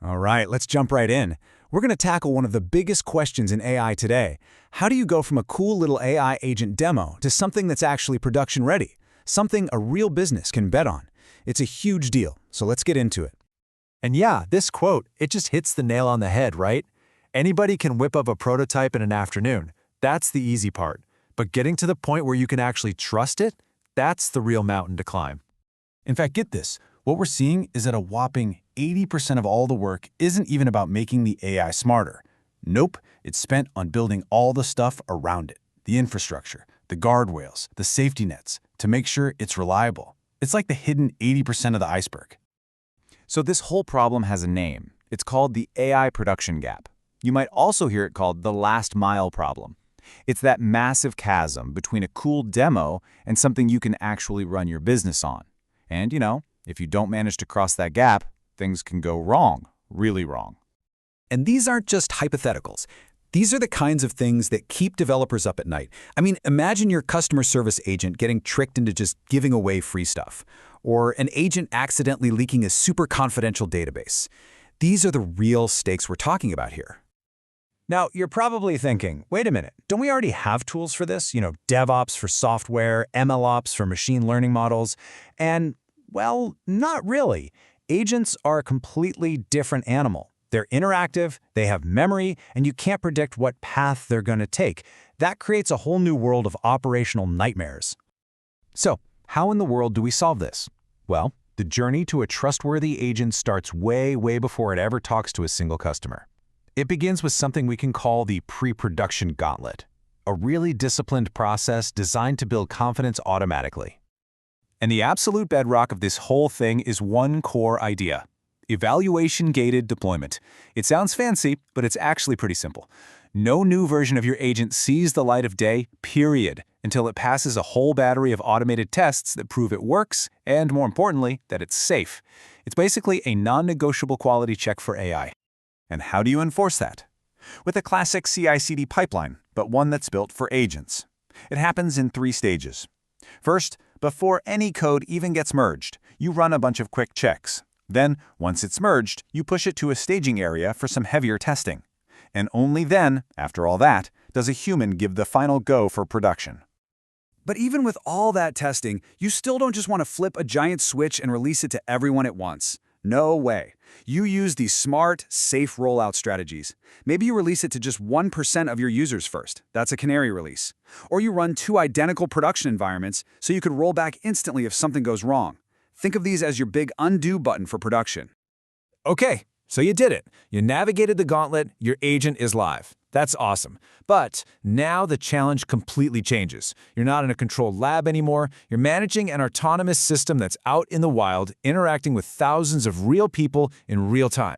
All right, let's jump right in. We're going to tackle one of the biggest questions in AI today. How do you go from a cool little AI agent demo to something that's actually production ready? Something a real business can bet on. It's a huge deal, so let's get into it. And yeah, this quote, it just hits the nail on the head, right? Anybody can whip up a prototype in an afternoon. That's the easy part. But getting to the point where you can actually trust it, that's the real mountain to climb. In fact, get this. What we're seeing is that a whopping 80% of all the work isn't even about making the AI smarter. Nope, it's spent on building all the stuff around it. The infrastructure, the guardrails, the safety nets, to make sure it's reliable. It's like the hidden 80% of the iceberg. So this whole problem has a name. It's called the AI production gap. You might also hear it called the last mile problem. It's that massive chasm between a cool demo and something you can actually run your business on. And, if you don't manage to cross that gap, things can go wrong, really wrong. And these aren't just hypotheticals. These are the kinds of things that keep developers up at night. I mean, imagine your customer service agent getting tricked into just giving away free stuff, or an agent accidentally leaking a super confidential database. These are the real stakes we're talking about here. Now, you're probably thinking, wait a minute, don't we already have tools for this? DevOps for software, MLOps for machine learning models, and, well, not really. Agents are a completely different animal. They're interactive, they have memory, and you can't predict what path they're going to take. That creates a whole new world of operational nightmares. So, how in the world do we solve this? Well, the journey to a trustworthy agent starts way before it ever talks to a single customer. It begins with something we can call the pre-production gauntlet, a really disciplined process designed to build confidence automatically. And the absolute bedrock of this whole thing is one core idea: evaluation-gated deployment. It sounds fancy, but it's actually pretty simple. No new version of your agent sees the light of day, period, until it passes a whole battery of automated tests that prove it works, and more importantly, that it's safe. It's basically a non-negotiable quality check for AI. And how do you enforce that? With a classic CI/CD pipeline, but one that's built for agents. It happens in 3 stages. First, before any code even gets merged, you run a bunch of quick checks. Then, once it's merged, you push it to a staging area for some heavier testing. And only then, after all that, does a human give the final go for production. But even with all that testing, you still don't just want to flip a giant switch and release it to everyone at once. No way. You use these smart, safe rollout strategies. Maybe you release it to just 1% of your users first. That's a canary release. Or you run 2 identical production environments so you could roll back instantly if something goes wrong. Think of these as your big undo button for production. Okay, so you did it. You navigated the gauntlet, your agent is live. That's awesome. But now the challenge completely changes. You're not in a controlled lab anymore. You're managing an autonomous system that's out in the wild, interacting with thousands of real people in real time.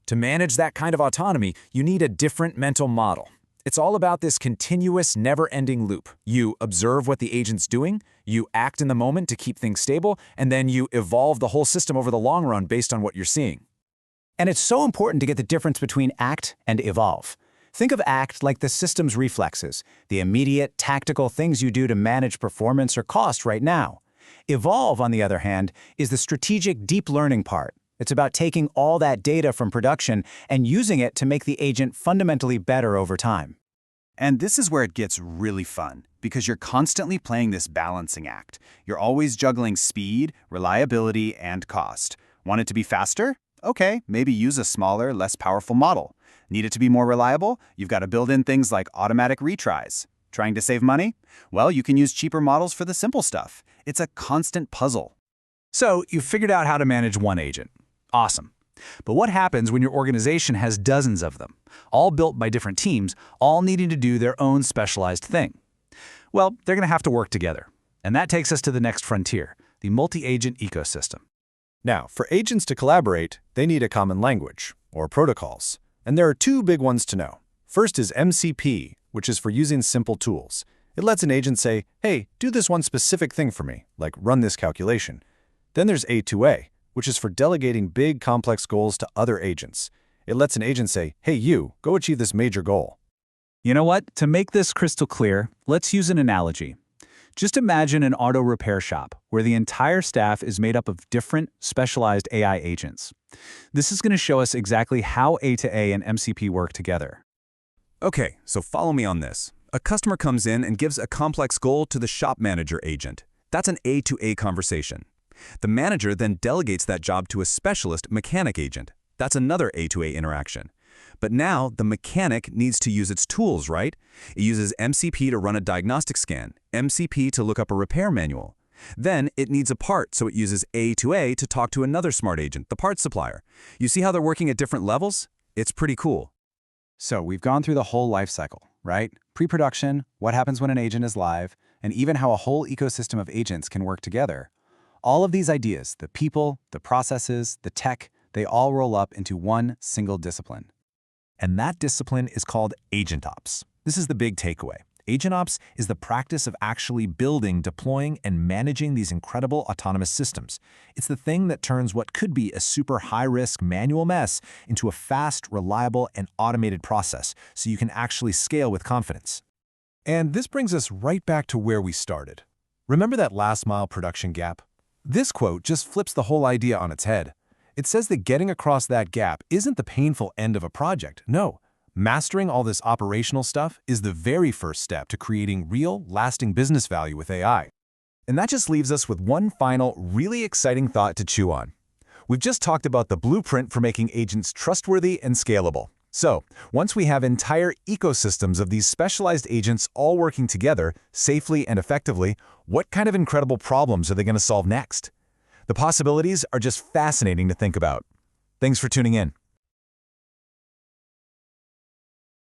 To manage that kind of autonomy, you need a different mental model. It's all about this continuous, never-ending loop. You observe what the agent's doing, you act in the moment to keep things stable, and then you evolve the whole system over the long run based on what you're seeing. And it's so important to get the difference between act and evolve. Think of act like the system's reflexes, the immediate, tactical things you do to manage performance or cost right now. Evolve, on the other hand, is the strategic deep learning part. It's about taking all that data from production and using it to make the agent fundamentally better over time. And this is where it gets really fun, because you're constantly playing this balancing act. You're always juggling speed, reliability, and cost. Want it to be faster? Okay, maybe use a smaller, less powerful model. Need it to be more reliable? You've got to build in things like automatic retries. Trying to save money? Well, you can use cheaper models for the simple stuff. It's a constant puzzle. So, you've figured out how to manage one agent. Awesome. But what happens when your organization has dozens of them, all built by different teams, all needing to do their own specialized thing? Well, they're going to have to work together. And that takes us to the next frontier, the multi-agent ecosystem. Now, for agents to collaborate, they need a common language, or protocols. And there are 2 big ones to know. First is MCP, which is for using simple tools. It lets an agent say, hey, do this one specific thing for me, like run this calculation. Then there's A2A, which is for delegating big, complex goals to other agents. It lets an agent say, hey, you, go achieve this major goal. You know what? To make this crystal clear, let's use an analogy. Just imagine an auto repair shop where the entire staff is made up of different specialized AI agents. This is going to show us exactly how A2A and MCP work together. Okay, so follow me on this. A customer comes in and gives a complex goal to the shop manager agent. That's an A2A conversation. The manager then delegates that job to a specialist mechanic agent. That's another A2A interaction. But now the mechanic needs to use its tools, right? It uses MCP to run a diagnostic scan, MCP to look up a repair manual. Then it needs a part, so it uses A2A to talk to another smart agent, the parts supplier. You see how they're working at different levels? It's pretty cool. So we've gone through the whole life cycle, right? Pre-production, what happens when an agent is live, and even how a whole ecosystem of agents can work together. All of these ideas, the people, the processes, the tech, they all roll up into one single discipline. And that discipline is called AgentOps. This is the big takeaway. AgentOps is the practice of actually building, deploying, and managing these incredible autonomous systems. It's the thing that turns what could be a super high-risk manual mess into a fast, reliable, and automated process, so you can actually scale with confidence. And this brings us right back to where we started. Remember that last-mile production gap? This quote just flips the whole idea on its head. It says that getting across that gap isn't the painful end of a project. No, mastering all this operational stuff is the very first step to creating real, lasting business value with AI. And that just leaves us with one final, really exciting thought to chew on. We've just talked about the blueprint for making agents trustworthy and scalable. So, once we have entire ecosystems of these specialized agents all working together safely and effectively, what kind of incredible problems are they going to solve next? The possibilities are just fascinating to think about. Thanks for tuning in.